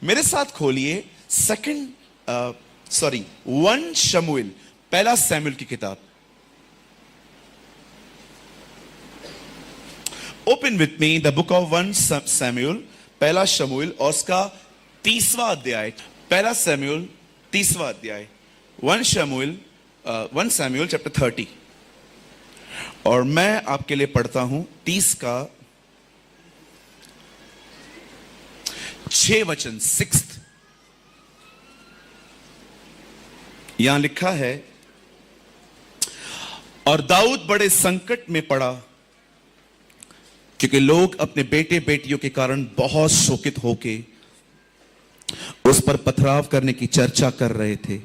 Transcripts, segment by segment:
मेरे साथ खोलिए वन शमूएल, पहला सैमुएल की किताब। Open with me the book of one Samuel, पहला शमूएल और उसका 30वां अध्याय। पहला सैमुएल 30वां अध्याय, वन सैमुएल चैप्टर 30। और मैं आपके लिए पढ़ता हूं 30 का 6 वचन, 6। यहां लिखा है, और दाऊद बड़े संकट में पड़ा क्योंकि लोग अपने बेटे बेटियों के कारण बहुत शोकित होके उस पर पथराव करने की चर्चा कर रहे थे।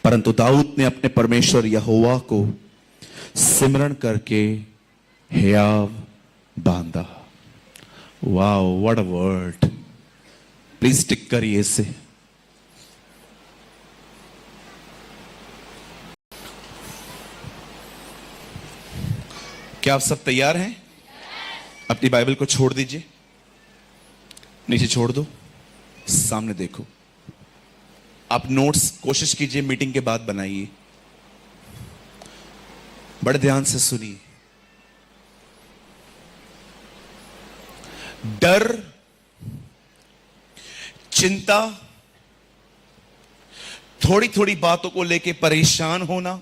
परंतु दाऊद ने अपने परमेश्वर यहोवा को सिमरण करके हियाव बांधा। Wow, what a word. Please tick करिए इसे। क्या आप सब तैयार हैं? अपनी बाइबल को छोड़ दीजिए, नीचे छोड़ दो, सामने देखो। आप नोट्स कोशिश कीजिए मीटिंग के बाद बनाइए। बड़े ध्यान से सुनिए। डर, चिंता, थोड़ी थोड़ी बातों को लेकर परेशान होना,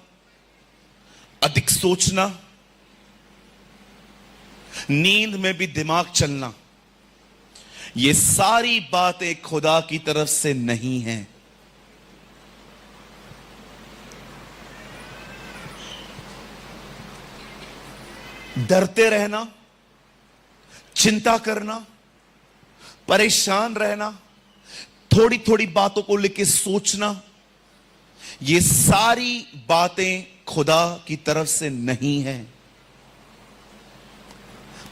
अधिक सोचना, नींद में भी दिमाग चलना, ये सारी बातें खुदा की तरफ से नहीं हैं। डरते रहना, चिंता करना, परेशान रहना, थोड़ी थोड़ी बातों को लेकर सोचना, ये सारी बातें खुदा की तरफ से नहीं है।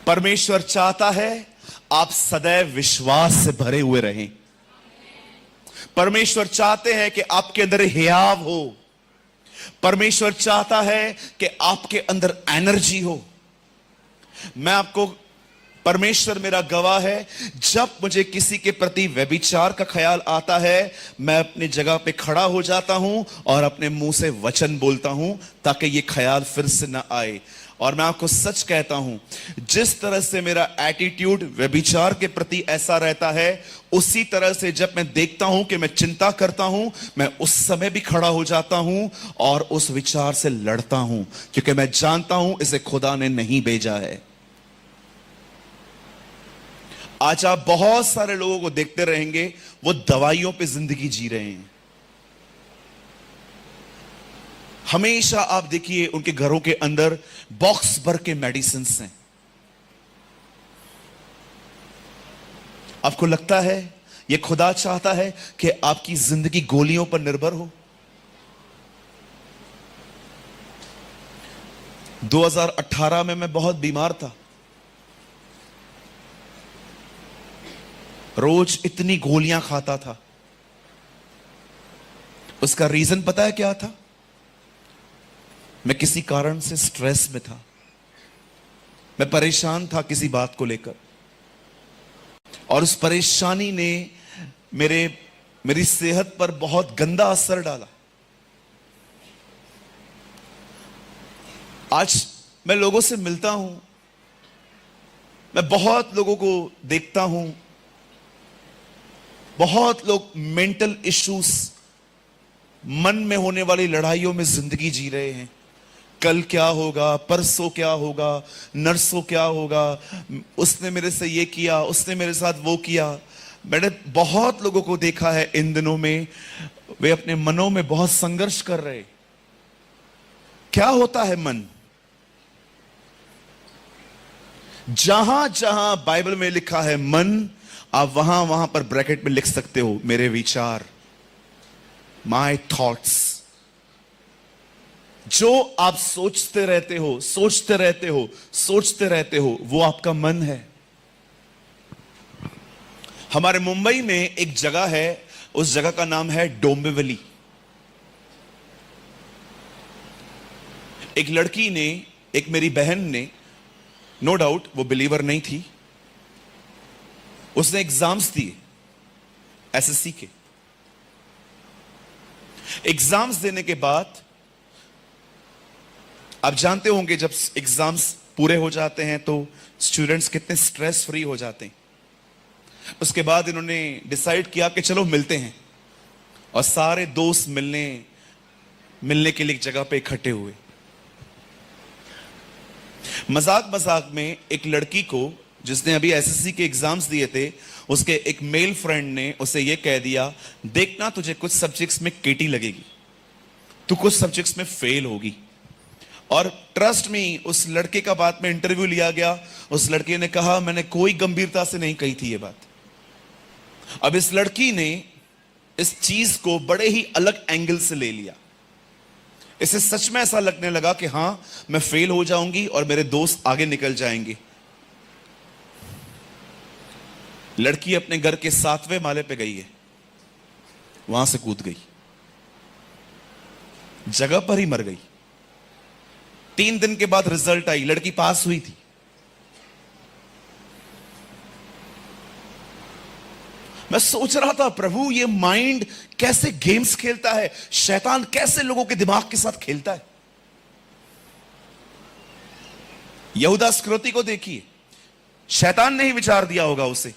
परमेश्वर चाहता है आप सदैव विश्वास से भरे हुए रहें। परमेश्वर चाहते हैं कि आपके अंदर हियाव हो। परमेश्वर चाहता है कि आपके अंदर एनर्जी हो। मैं आपको, परमेश्वर मेरा गवाह है, जब मुझे किसी के प्रति व्यभिचार का ख्याल आता है, मैं अपनी जगह पे खड़ा हो जाता हूं और अपने मुंह से वचन बोलता हूं ताकि ये ख्याल फिर से ना आए। और मैं आपको सच कहता हूं, जिस तरह से मेरा एटीट्यूड व्यभिचार के प्रति ऐसा रहता है, उसी तरह से जब मैं देखता हूं कि मैं चिंता करता हूं, मैं उस समय भी खड़ा हो जाता हूं और उस विचार से लड़ता हूं, क्योंकि मैं जानता हूं इसे खुदा ने नहीं भेजा है। आज आप बहुत सारे लोगों को देखते रहेंगे, वो दवाइयों पे जिंदगी जी रहे हैं। हमेशा आप देखिए उनके घरों के अंदर बॉक्स भर के मेडिसिन हैं। आपको लगता है यह खुदा चाहता है कि आपकी जिंदगी गोलियों पर निर्भर हो? 2018 में मैं बहुत बीमार था। रोज इतनी गोलियां खाता था। उसका रीजन पता है क्या था? मैं किसी कारण से स्ट्रेस में था, मैं परेशान था किसी बात को लेकर, और उस परेशानी ने मेरी सेहत पर बहुत गंदा असर डाला। आज मैं लोगों से मिलता हूं, मैं बहुत लोगों को देखता हूं, बहुत लोग मेंटल इश्यूज, मन में होने वाली लड़ाइयों में जिंदगी जी रहे हैं। कल क्या होगा, परसों क्या होगा, नरसों क्या होगा, उसने मेरे से ये किया, उसने मेरे साथ वो किया। मैंने बहुत लोगों को देखा है इन दिनों में, वे अपने मनों में बहुत संघर्ष कर रहे। क्या होता है मन? जहां जहां बाइबल में लिखा है मन, आप वहां वहां पर ब्रैकेट में लिख सकते हो मेरे विचार, माय थॉट्स। जो आप सोचते रहते हो, सोचते रहते हो, सोचते रहते हो, वो आपका मन है। हमारे मुंबई में एक जगह है, उस जगह का नाम है डोंबिवली। एक लड़की ने, एक मेरी बहन ने, नो डाउट वो बिलीवर नहीं थी, उसने एग्जाम्स दिए एसएससी के एग्जाम्स देने के बाद आप जानते होंगे जब एग्जाम्स पूरे हो जाते हैं तो स्टूडेंट्स कितने स्ट्रेस फ्री हो जाते हैं। उसके बाद इन्होंने डिसाइड किया कि चलो मिलते हैं, और सारे दोस्त मिलने के लिए एक जगह पे इकट्ठे हुए। मजाक मजाक में एक लड़की को, जिसने अभी एसएससी के एग्जाम्स दिए थे, उसके एक मेल फ्रेंड ने उसे यह कह दिया, देखना तुझे कुछ सब्जेक्ट्स में केटी लगेगी, तू कुछ सब्जेक्ट्स में फेल होगी। और ट्रस्ट में उस लड़के का बात में इंटरव्यू लिया गया। उस लड़के ने कहा, मैंने कोई गंभीरता से नहीं कही थी ये बात। अब इस लड़की ने इस चीज को बड़े ही अलग एंगल से ले लिया। इसे सच में ऐसा लगने लगा कि हां, मैं फेल हो जाऊंगी और मेरे दोस्त आगे निकल जाएंगे। लड़की अपने घर के 7वें माले पे गई है, वहां से कूद गई, जगह पर ही मर गई। 3 दिन के बाद रिजल्ट आई, लड़की पास हुई थी। मैं सोच रहा था, प्रभु ये माइंड कैसे गेम्स खेलता है, शैतान कैसे लोगों के दिमाग के साथ खेलता है। यहूदा इस्करियोती को देखिए, शैतान ने ही विचार दिया होगा उसे,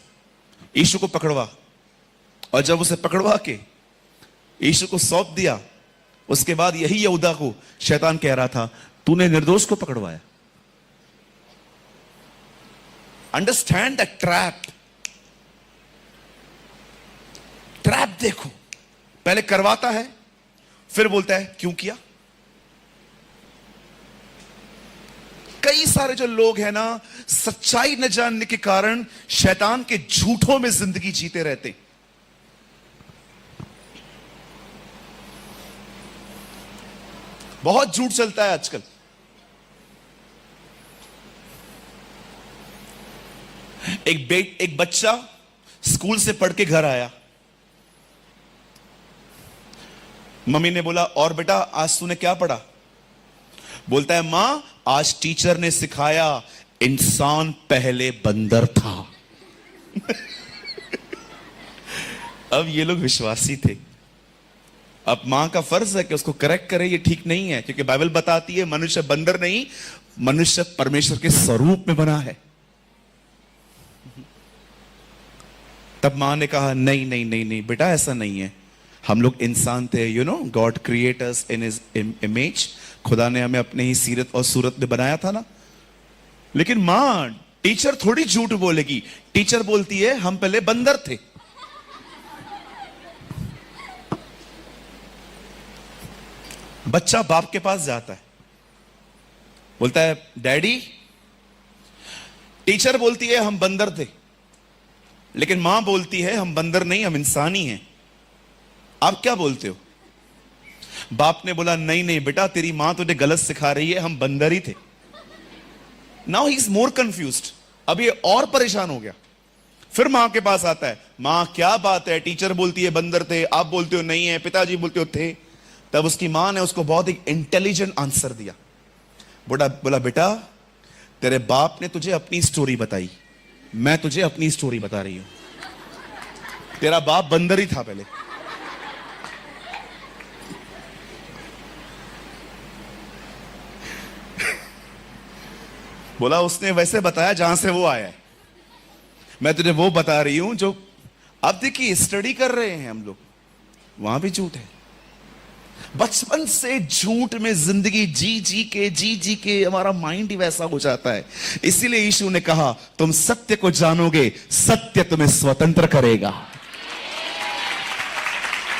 यीशु को पकड़वा, और जब उसे पकड़वा के यीशु को सौंप दिया, उसके बाद यही यहूदा को शैतान कह रहा था, तूने निर्दोष को पकड़वाया। Understand the trap. ट्रैप देखो, पहले करवाता है, फिर बोलता है क्यों किया। कई सारे जो लोग हैं ना, सच्चाई न जानने के कारण शैतान के झूठों में जिंदगी जीते रहते हैं। बहुत झूठ चलता है आजकल। एक बच्चा स्कूल से पढ़ के घर आया। मम्मी ने बोला, और बेटा आज तूने क्या पढ़ा? बोलता है, मां आज टीचर ने सिखाया इंसान पहले बंदर था। अब ये लोग विश्वासी थे। अब मां का फर्ज है कि उसको करेक्ट करे, ये ठीक नहीं है, क्योंकि बाइबल बताती है मनुष्य बंदर नहीं, मनुष्य परमेश्वर के स्वरूप में बना है। तब मां ने कहा, नहीं नहीं नहीं नहीं बेटा, ऐसा नहीं है, हम लोग इंसान थे, God create us in his image. खुदा ने हमें अपने ही सीरत और सूरत में बनाया था ना। लेकिन मां, टीचर थोड़ी झूठ बोलेगी। टीचर बोलती है, हम पहले बंदर थे। बच्चा बाप के पास जाता है, बोलता है, डैडी टीचर बोलती है हम बंदर थे, लेकिन मां बोलती है हम बंदर नहीं, हम इंसान ही हैं, आप क्या बोलते हो? बाप ने बोला, नहीं नहीं बेटा, तेरी मां तुझे गलत सिखा रही है, हम बंदर ही थे। Now he is more confused. अब ये और परेशान हो गया। फिर मां के पास आता है, मां क्या बात है, टीचर बोलती है बंदर थे, आप बोलते हो नहीं है, पिताजी बोलते हो थे। तब उसकी मां ने उसको बहुत ही इंटेलिजेंट आंसर दिया। बोला, बेटा तेरे बाप ने तुझे अपनी स्टोरी बताई, मैं तुझे अपनी स्टोरी बता रही हूं। तेरा बाप बंदर ही था पहले। बोला, उसने वैसे बताया जहां से वो आया है, मैं तुझे वो बता रही हूं जो अब देखिए स्टडी कर रहे हैं हम लोग, वहां भी झूठ है। बचपन से झूठ में जिंदगी जी के हमारा माइंड ही वैसा हो जाता है। इसीलिए यीशु ने कहा, तुम सत्य को जानोगे, सत्य तुम्हें स्वतंत्र करेगा।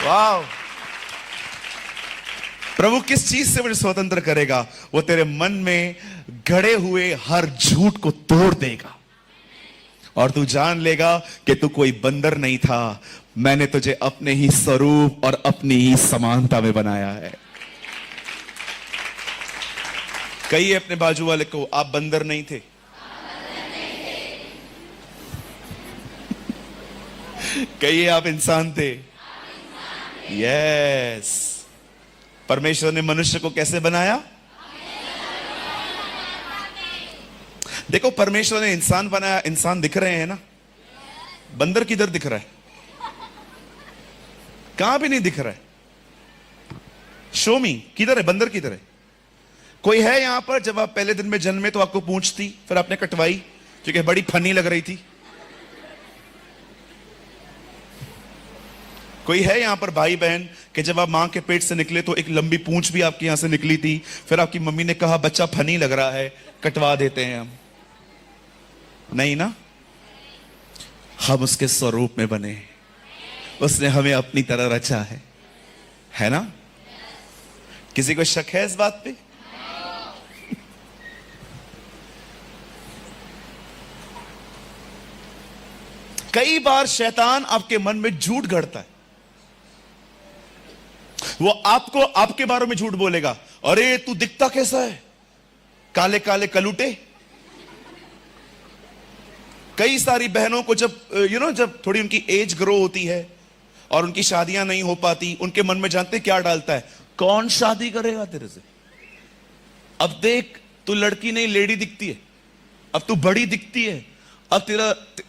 वाह! प्रभु किस चीज से मुझे स्वतंत्र करेगा? वो तेरे मन में गड़े हुए हर झूठ को तोड़ देगा, और तू जान लेगा कि तू कोई बंदर नहीं था, मैंने तुझे अपने ही स्वरूप और अपनी ही समानता में बनाया है। कहिए अपने बाजू वाले को, आप बंदर नहीं थे। कहिए, आप इंसान थे। यस। परमेश्वर ने मनुष्य को कैसे बनाया? देखो, परमेश्वर ने इंसान बनाया, इंसान दिख रहे हैं ना, बंदर किधर दिख रहा है? कहां भी नहीं दिख रहा है। शो मी, किधर है बंदर, किधर है? कोई है यहां पर? जब आप पहले दिन में जन्मे तो आपको पूंछ थी, फिर आपने कटवाई क्योंकि बड़ी फनी लग रही थी। कोई है यहां पर भाई बहन कि जब आप मां के पेट से निकले तो एक लंबी पूंछ भी आपके यहां से निकली थी, फिर आपकी मम्मी ने कहा बच्चा फनी लग रहा है, कटवा देते हैं हम? नहीं ना? हम उसके स्वरूप में बने, उसने हमें अपनी तरह रचा है ना? किसी को शक है इस बात पे? कई बार शैतान आपके मन में झूठ गढ़ता है। वो आपको आपके बारे में झूठ बोलेगा, अरे तू दिखता कैसा है, काले काले कलूटे। कई सारी बहनों को जब जब थोड़ी उनकी एज ग्रो होती है और उनकी शादियां नहीं हो पाती, उनके मन में जानते क्या डालता है? कौन शादी करेगा तेरे से? अब देख तू लड़की नहीं लेडी दिखती है, अब तू बड़ी दिखती है, अब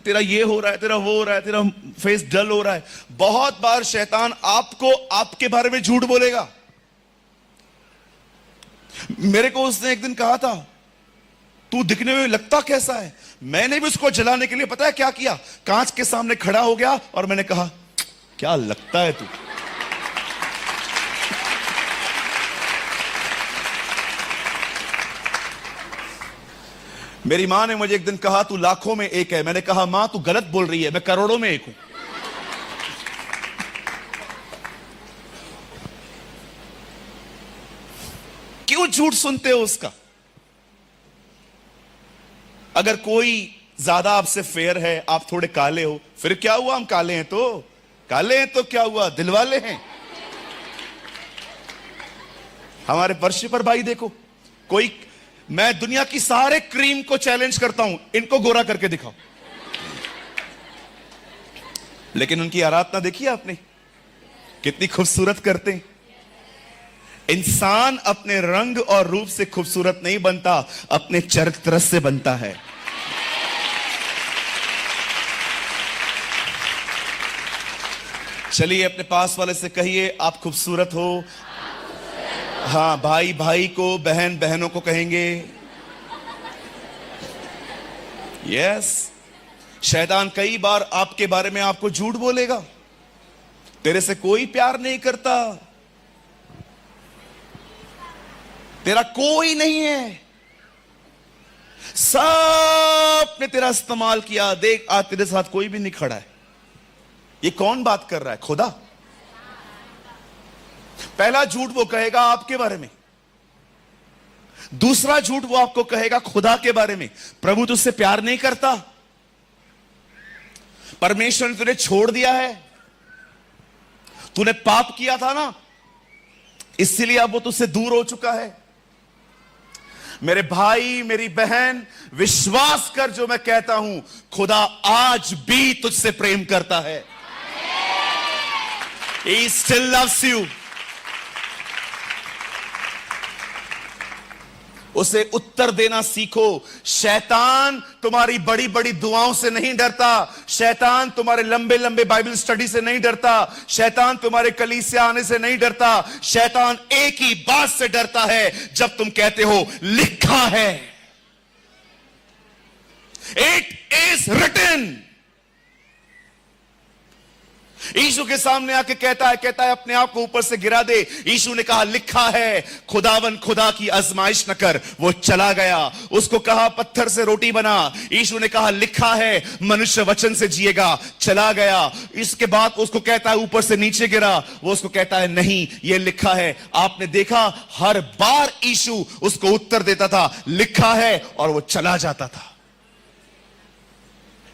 तेरा ये हो रहा है, तेरा वो हो रहा है, तेरा फेस डल हो रहा है। बहुत बार शैतान आपको आपके बारे में झूठ बोलेगा। मेरे को उसने एक दिन कहा था तू दिखने में लगता कैसा है। मैंने भी उसको जलाने के लिए पता है क्या किया? कांच के सामने खड़ा हो गया और मैंने कहा क्या लगता है तू। मेरी मां ने मुझे एक दिन कहा तू लाखों में एक है। मैंने कहा मां तू गलत बोल रही है, मैं करोड़ों में एक हूं। क्यों झूठ सुनते हो उसका? अगर कोई ज्यादा आपसे फेयर है, आप थोड़े काले हो, फिर क्या हुआ? हम काले हैं तो क्या हुआ? दिलवाले हैं। हमारे फर्श पर भाई देखो, कोई, मैं दुनिया की सारे क्रीम को चैलेंज करता हूं, इनको गोरा करके दिखाओ। लेकिन उनकी आराधना देखी आपने, कितनी खूबसूरत करते हैं। इंसान अपने रंग और रूप से खूबसूरत नहीं बनता, अपने चरित्र से बनता है। चलिए अपने पास वाले से कहिए आप खूबसूरत हो। हाँ, भाई भाई को, बहन बहनों को कहेंगे। यस, शैतान कई बार आपके बारे में आपको झूठ बोलेगा। तेरे से कोई प्यार नहीं करता, तेरा कोई नहीं है, सब ने तेरा इस्तेमाल किया, देख आज तेरे साथ कोई भी नहीं खड़ा है। ये कौन बात कर रहा है? खुदा। पहला झूठ वो कहेगा आपके बारे में, दूसरा झूठ वो आपको कहेगा खुदा के बारे में, प्रभु तुझसे प्यार नहीं करता, परमेश्वर ने तुझे छोड़ दिया है, तूने पाप किया था ना, इसलिए अब वो तुझसे दूर हो चुका है। मेरे भाई मेरी बहन, विश्वास कर जो मैं कहता हूं, खुदा आज भी तुझसे प्रेम करता है। He still loves you. उसे उत्तर देना सीखो। शैतान तुम्हारी बड़ी बड़ी दुआओं से नहीं डरता, शैतान तुम्हारे लंबे लंबे बाइबल स्टडी से नहीं डरता, शैतान तुम्हारे कलीसिया आने से नहीं डरता। शैतान एक ही बात से डरता है, जब तुम कहते हो लिखा है, इट इज रिटन। यीशु के सामने आके कहता है अपने आप को ऊपर से गिरा दे। यीशु ने कहा लिखा है, खुदावन खुदा की आजमाइश न कर। वो चला गया, उसको कहा पत्थर से रोटी बना। यीशु ने कहा लिखा है, मनुष्य वचन से जिएगा। चला गया। इसके बाद उसको कहता है ऊपर से नीचे गिरा। वो उसको कहता है नहीं, ये लिखा है। आपने देखा हर बार यीशु उसको उत्तर देता था लिखा है, और वो चला जाता था।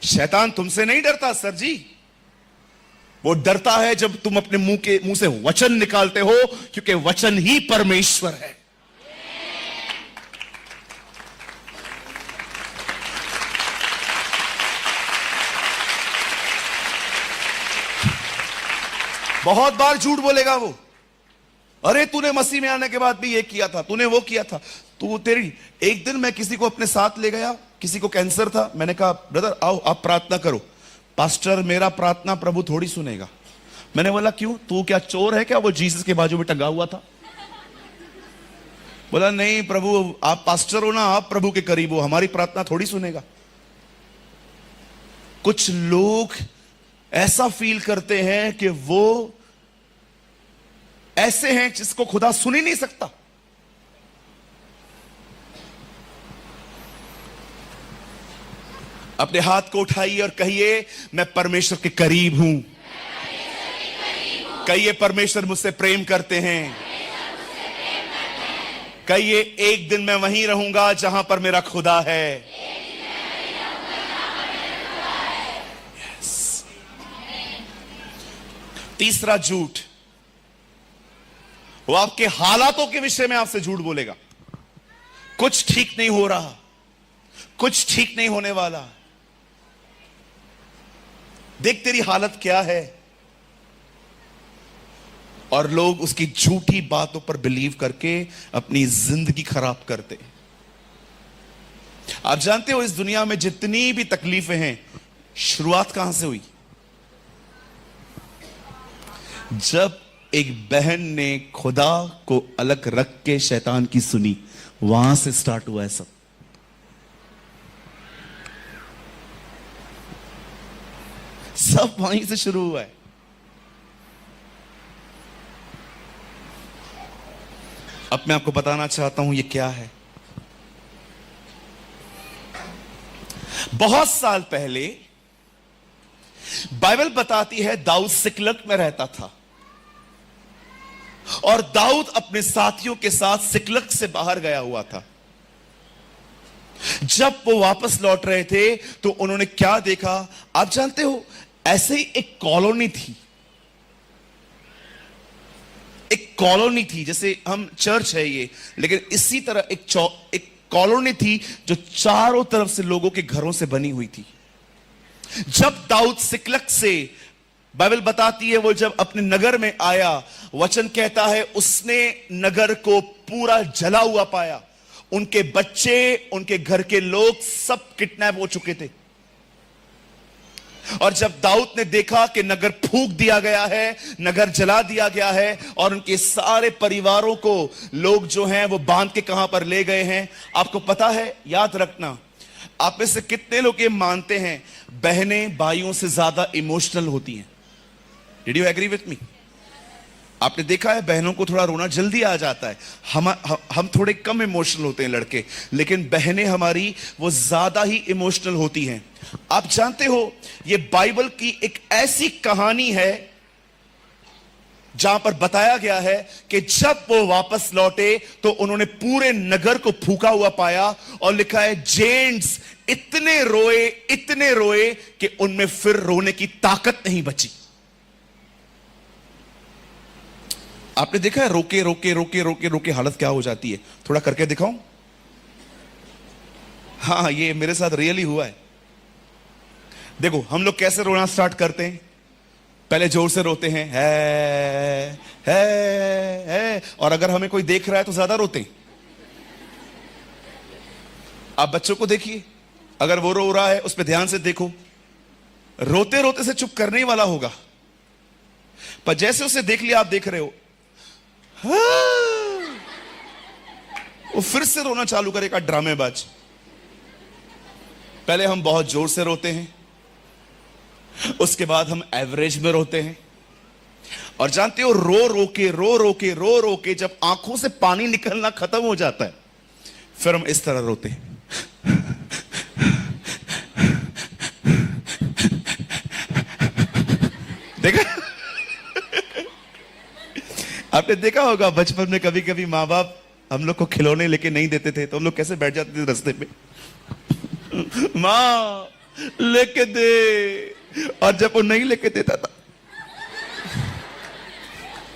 शैतान तुमसे नहीं डरता सर जी, वो डरता है जब तुम अपने मुंह से वचन निकालते हो, क्योंकि वचन ही परमेश्वर है। बहुत बार झूठ बोलेगा वो, अरे तूने मसीह में आने के बाद भी ये किया था, तूने वो किया था, तू तेरी। एक दिन मैं किसी को अपने साथ ले गया, किसी को कैंसर था। मैंने कहा ब्रदर आओ आप प्रार्थना करो। पास्टर मेरा प्रार्थना प्रभु थोड़ी सुनेगा, मैंने बोला क्यों, तू क्या चोर है क्या, वो जीसस के बाजू में टंगा हुआ था? बोला नहीं प्रभु, आप पास्टर हो ना, आप प्रभु के करीब हो, हमारी प्रार्थना थोड़ी सुनेगा। कुछ लोग ऐसा फील करते हैं कि वो ऐसे हैं जिसको खुदा सुन ही नहीं सकता। अपने हाथ को उठाइए और कहिए, मैं परमेश्वर के करीब हूं। कहिए, परमेश्वर मुझसे प्रेम करते हैं। कहिए, एक दिन मैं वहीं रहूंगा जहां पर मेरा खुदा है। yes. तीसरा झूठ, वो आपके हालातों के विषय में आपसे झूठ बोलेगा। कुछ ठीक नहीं हो रहा, कुछ ठीक नहीं होने वाला, देख तेरी हालत क्या है। और लोग उसकी झूठी बातों पर बिलीव करके अपनी जिंदगी खराब करते। आप जानते हो, इस दुनिया में जितनी भी तकलीफें हैं, शुरुआत कहां से हुई? जब एक बहन ने खुदा को अलग रख के शैतान की सुनी, वहां से स्टार्ट हुआ है सब। सब वहीं से शुरू हुआ है। अब मैं आपको बताना चाहता हूं ये क्या है। बहुत साल पहले बाइबल बताती है, दाऊद सिकलग में रहता था और दाऊद अपने साथियों के साथ सिकलग से बाहर गया हुआ था। जब वो वापस लौट रहे थे तो उन्होंने क्या देखा आप जानते हो? ऐसे ही एक कॉलोनी थी, एक कॉलोनी थी, जैसे हम चर्च है ये, लेकिन इसी तरह एक कॉलोनी थी जो चारों तरफ से लोगों के घरों से बनी हुई थी। जब दाऊद सिकलग से, बाइबल बताती है, वो जब अपने नगर में आया, वचन कहता है उसने नगर को पूरा जला हुआ पाया। उनके बच्चे, उनके घर के लोग सब किडनैप हो चुके थे। और जब दाऊद ने देखा कि नगर फूंक दिया गया है, नगर जला दिया गया है और उनके सारे परिवारों को लोग जो हैं वो बांध के कहां पर ले गए हैं, आपको पता है? याद रखना, आप में से कितने लोग ये मानते हैं बहनें भाइयों से ज्यादा इमोशनल होती हैं? Did you agree with me? आपने देखा है बहनों को थोड़ा रोना जल्दी आ जाता है। हम थोड़े कम इमोशनल होते हैं लड़के, लेकिन बहनें हमारी वो ज्यादा ही इमोशनल होती हैं। आप जानते हो, ये बाइबल की एक ऐसी कहानी है जहां पर बताया गया है कि जब वो वापस लौटे तो उन्होंने पूरे नगर को फूका हुआ पाया और लिखा है जेंट्स इतने रोए कि उनमें फिर रोने की ताकत नहीं बची। आपने देखा है रोके रोके रोके रोके रोके हालत क्या हो जाती है? थोड़ा करके दिखाऊं? हाँ, ये मेरे साथ रियली हुआ है। देखो हम लोग कैसे रोना स्टार्ट करते हैं, पहले जोर से रोते हैं है, और अगर हमें कोई देख रहा है तो ज्यादा रोते हैं। आप बच्चों को देखिए, अगर वो रो रहा है उस पर ध्यान से देखो, रोते रोते से चुप करने वाला होगा, पर जैसे उसे देख लिया आप देख रहे हो, वो फिर से रोना चालू करेगा ड्रामेबाज। पहले हम बहुत जोर से रोते हैं, उसके बाद हम एवरेज में रोते हैं, और जानते हो रो रो के जब आंखों से पानी निकलना खत्म हो जाता है, फिर हम इस तरह रोते हैं। देखा? आपने देखा होगा बचपन में कभी कभी माँ बाप हम लोग को खिलौने लेके नहीं देते थे तो हम लोग कैसे बैठ जाते थे रास्ते पे, माँ लेके दे, और जब वो नहीं लेके देता था,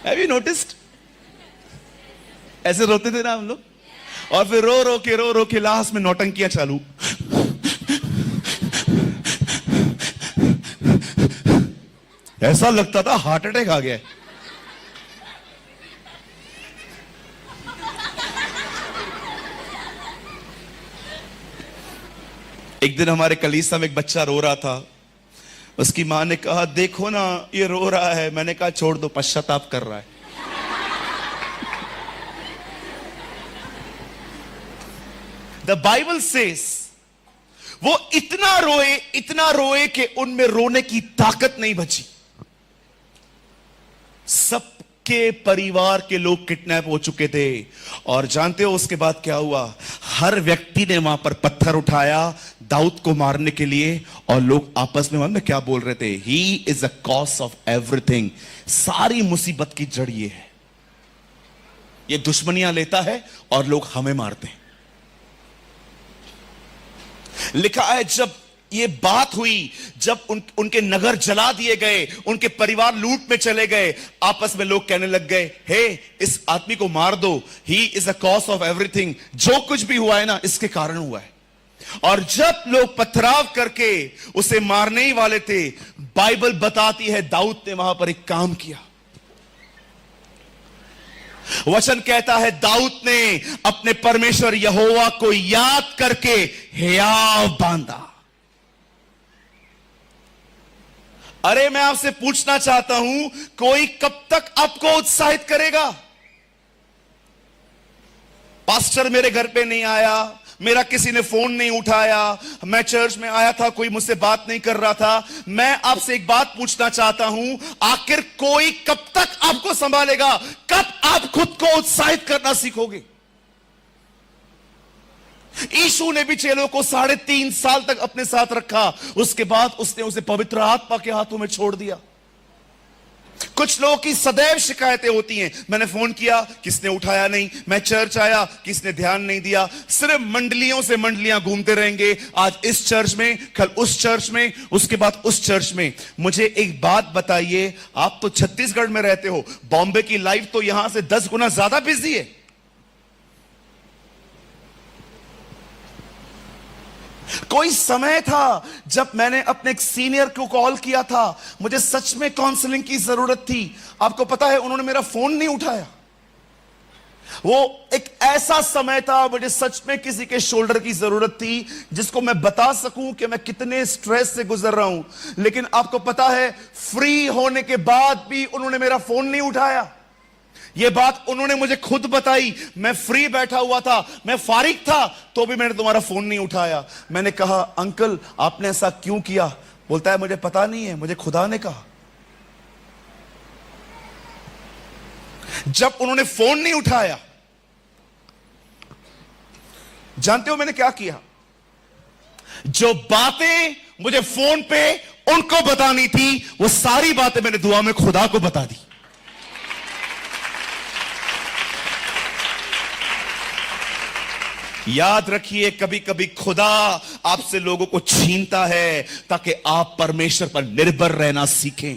हैव यू नोटिस्ड? ऐसे रोते थे ना हम लोग, और फिर रो रो के लास्ट में नौटंकियां चालू। ऐसा लगता था हार्ट अटैक आ गया। एक दिन हमारे कलीसिया में एक बच्चा रो रहा था, उसकी मां ने कहा, देखो ना ये रो रहा है। मैंने कहा, छोड़ दो, पश्चाताप कर रहा है। द बाइबल सेज वो इतना रोए कि उनमें रोने की ताकत नहीं बची। सबके परिवार के लोग किडनैप हो चुके थे। और जानते हो उसके बाद क्या हुआ? हर व्यक्ति ने वहां पर पत्थर उठाया दाऊद को मारने के लिए, और लोग आपस में क्या बोल रहे थे? He is the cause of everything. सारी मुसीबत की जड़ ये है। ये दुश्मनियां लेता है और लोग हमें मारते हैं। लिखा है जब ये बात हुई, जब उनके नगर जला दिए गए, उनके परिवार लूट में चले गए, आपस में लोग कहने लग गए, हे इस आदमी को मार दो, he is a cause of everything. जो कुछ भी हुआ है ना, इसके कारण हुआ है। और जब लोग पथराव करके उसे मारने ही वाले थे, बाइबल बताती है दाऊद ने वहां पर एक काम किया। वचन कहता है दाऊद ने अपने परमेश्वर यहोवा को याद करके हियाव बांधा। अरे मैं आपसे पूछना चाहता हूं, कोई कब तक आपको उत्साहित करेगा? पास्टर मेरे घर पे नहीं आया, मेरा किसी ने फोन नहीं उठाया, मैं चर्च में आया था, कोई मुझसे बात नहीं कर रहा था। मैं आपसे एक बात पूछना चाहता हूं, आखिर कोई कब तक आपको संभालेगा? कब आप खुद को उत्साहित करना सीखोगे? यीशु ने भी चेलों को 3.5 साल तक अपने साथ रखा। उसके बाद उसने उसे पवित्र आत्मा के हाथों में छोड़ दिया। कुछ लोगों की सदैव शिकायतें होती हैं, मैंने फोन किया, किसने उठाया नहीं, मैं चर्च आया, किसने ध्यान नहीं दिया। सिर्फ मंडलियों से मंडलियां घूमते रहेंगे, आज इस चर्च में, कल उस चर्च में, उसके बाद उस चर्च में। मुझे एक बात बताइए, आप तो छत्तीसगढ़ में रहते हो, बॉम्बे की लाइफ तो यहां से 10 गुना ज्यादा बिजी है। कोई समय था जब मैंने अपने एक सीनियर को कॉल किया था, मुझे सच में काउंसलिंग की जरूरत थी। आपको पता है उन्होंने मेरा फोन नहीं उठाया। वो एक ऐसा समय था, मुझे सच में किसी के शोल्डर की जरूरत थी जिसको मैं बता सकूं कि मैं कितने स्ट्रेस से गुजर रहा हूं। लेकिन आपको पता है, फ्री होने के बाद भी उन्होंने मेरा फोन नहीं उठाया। यह बात उन्होंने मुझे खुद बताई। मैं फ्री बैठा हुआ था, मैं फारिग था, तो भी मैंने तुम्हारा फोन नहीं उठाया। मैंने कहा, अंकल आपने ऐसा क्यों किया? बोलता है, मुझे पता नहीं है, मुझे खुदा ने कहा। जब उन्होंने फोन नहीं उठाया, जानते हो मैंने क्या किया? जो बातें मुझे फोन पे उनको बतानी थी, वो सारी बातें मैंने दुआ में खुदा को बता दी। याद रखिए, कभी कभी खुदा आपसे लोगों को छीनता है ताकि आप परमेश्वर पर निर्भर रहना सीखें।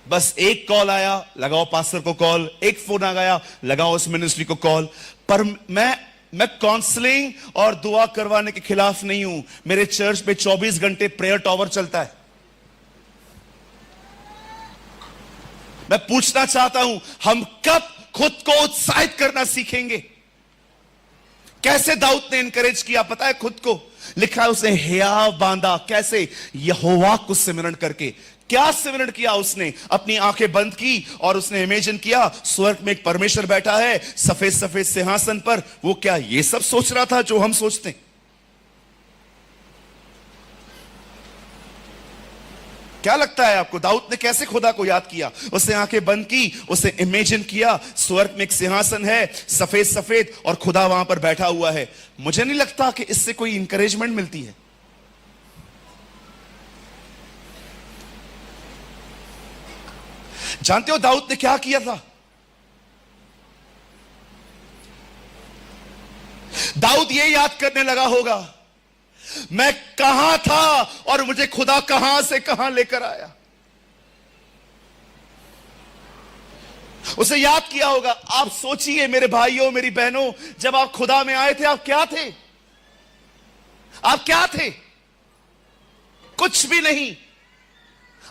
बस एक कॉल आया, लगाओ पास्टर को कॉल, एक फोन आ गया, लगाओ उस मिनिस्ट्री को कॉल। पर मैं काउंसलिंग और दुआ करवाने के खिलाफ नहीं हूं। मेरे चर्च में 24 घंटे प्रेयर टॉवर चलता है। मैं पूछना चाहता हूं, हम कब खुद को उत्साहित करना सीखेंगे? कैसे दाऊद ने इनकरेज किया पता है खुद को? लिखा है उसने हियाव बांधा। कैसे? यहोवा को सिमरण करके। क्या सिमरण किया उसने? अपनी आंखें बंद की और उसने इमेजिन किया स्वर्ग में एक परमेश्वर बैठा है सफेद सफेद सिंहासन पर। वो क्या ये सब सोच रहा था जो हम सोचते हैं? क्या लगता है आपको दाऊद ने कैसे खुदा को याद किया? उसने आंखें बंद की, उसने इमेजिन किया स्वर्ग में एक सिंहासन है सफेद सफेद और खुदा वहां पर बैठा हुआ है। मुझे नहीं लगता कि इससे कोई इंकरेजमेंट मिलती है। जानते हो दाऊद ने क्या किया था? दाऊद ये याद करने लगा होगा, मैं कहां था और मुझे खुदा कहां से कहां लेकर आया। उसे याद किया होगा। आप सोचिए मेरे भाइयों मेरी बहनों, जब आप खुदा में आए थे आप क्या थे? आप क्या थे? कुछ भी नहीं।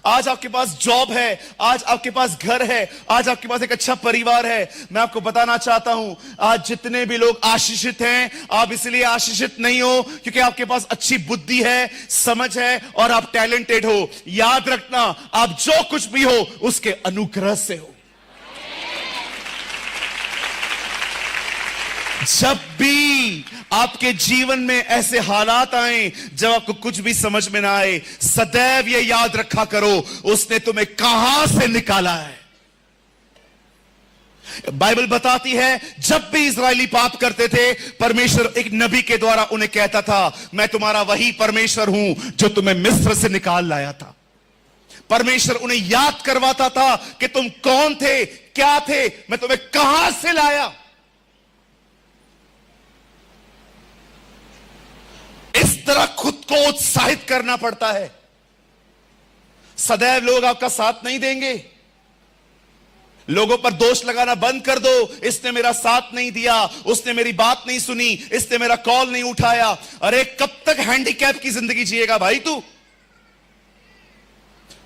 आज आपके पास जॉब है, आज आपके पास घर है, आज आपके पास एक अच्छा परिवार है। मैं आपको बताना चाहता हूं, आज जितने भी लोग आशीषित हैं, आप इसलिए आशीषित नहीं हो क्योंकि आपके पास अच्छी बुद्धि है, समझ है और आप टैलेंटेड हो। याद रखना, आप जो कुछ भी हो उसके अनुग्रह से हो। जब भी आपके जीवन में ऐसे हालात आए जब आपको कुछ भी समझ में ना आए, सदैव ये याद रखा करो, उसने तुम्हें कहां से निकाला है। बाइबल बताती है जब भी इस्राएली पाप करते थे, परमेश्वर एक नबी के द्वारा उन्हें कहता था, मैं तुम्हारा वही परमेश्वर हूं जो तुम्हें मिस्र से निकाल लाया था। परमेश्वर उन्हें याद करवाता था कि तुम कौन थे, क्या थे, मैं तुम्हें कहां से लाया। इस तरह खुद को उत्साहित करना पड़ता है। सदैव लोग आपका साथ नहीं देंगे। लोगों पर दोष लगाना बंद कर दो, इसने मेरा साथ नहीं दिया, उसने मेरी बात नहीं सुनी, इसने मेरा कॉल नहीं उठाया। अरे कब तक हैंडीकैप की जिंदगी जिएगा भाई तू?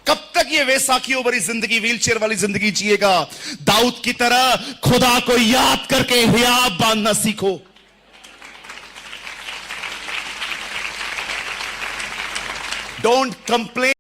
कब तक ये वैसाखियों भरी जिंदगी, व्हीलचेयर वाली जिंदगी जिएगा? दाऊद की तरह खुदा को याद करके हियाव बांधना सीखो। Don't complain